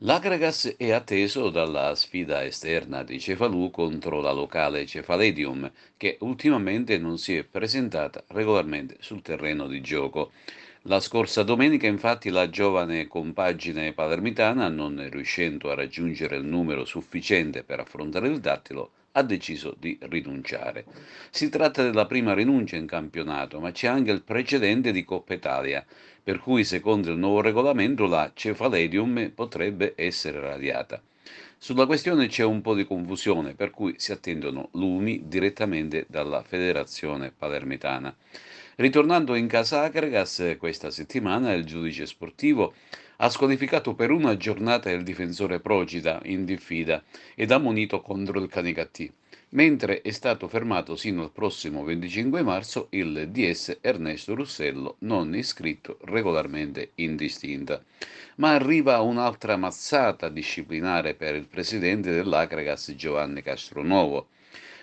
L'Agragas è atteso dalla sfida esterna di Cefalù contro la locale Cefaledium, che ultimamente non si è presentata regolarmente sul terreno di gioco. La scorsa domenica, infatti, la giovane compagine palermitana, non riuscendo a raggiungere il numero sufficiente per affrontare il Dattilo, ha deciso di rinunciare. Si tratta della prima rinuncia in campionato, ma c'è anche il precedente di Coppa Italia, per cui secondo il nuovo regolamento la cefaledium potrebbe essere radiata. Sulla questione c'è un po' di confusione, per cui si attendono lumi direttamente dalla Federazione Palermitana. Ritornando in casa Agregas, questa settimana il giudice sportivo ha squalificato per una giornata il difensore Procida in diffida ed ha munito contro il Canicattì, mentre è stato fermato sino al prossimo 25 marzo il DS Ernesto Russello, non iscritto regolarmente in distinta. Ma arriva un'altra mazzata disciplinare per il presidente dell'Acregas Giovanni Castronuovo.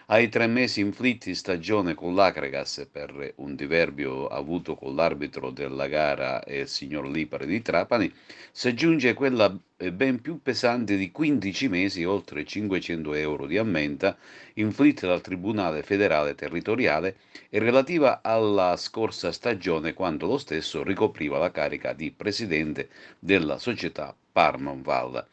Ai 3 mesi inflitti in stagione con l'Acregas per un diverbio avuto con l'arbitro della gara e il signor Lipari di Trapani, si aggiunge quella ben più pesante di 15 mesi, oltre 500 euro di ammenda, inflitta dal Tribunale federale territoriale e relativa alla scorsa stagione, quando lo stesso ricopriva la carica di presidente della società Parmonval.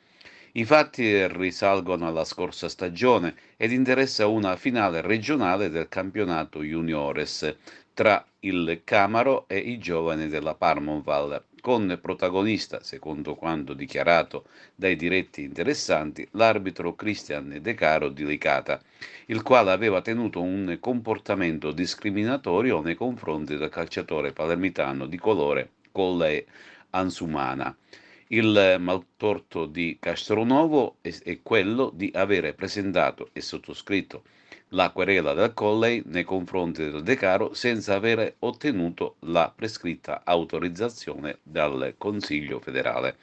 I fatti risalgono alla scorsa stagione ed interessa una finale regionale del campionato juniores tra il Camaro e i giovani della Parmonval, con protagonista, secondo quanto dichiarato dai diretti interessanti, l'arbitro Christian De Caro di Licata, il quale aveva tenuto un comportamento discriminatorio nei confronti del calciatore palermitano di colore Colle Ansumana. Il maltorto di Castronovo è quello di avere presentato e sottoscritto la querela del Colley nei confronti del Decaro senza avere ottenuto la prescritta autorizzazione dal Consiglio federale.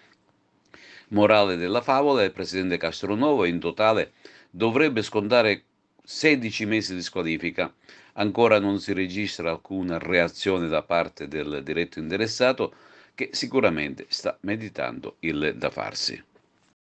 Morale della favola, il presidente Castronovo in totale dovrebbe scontare 16 mesi di squalifica. Ancora non si registra alcuna reazione da parte del diretto interessato, che sicuramente sta meditando il da farsi.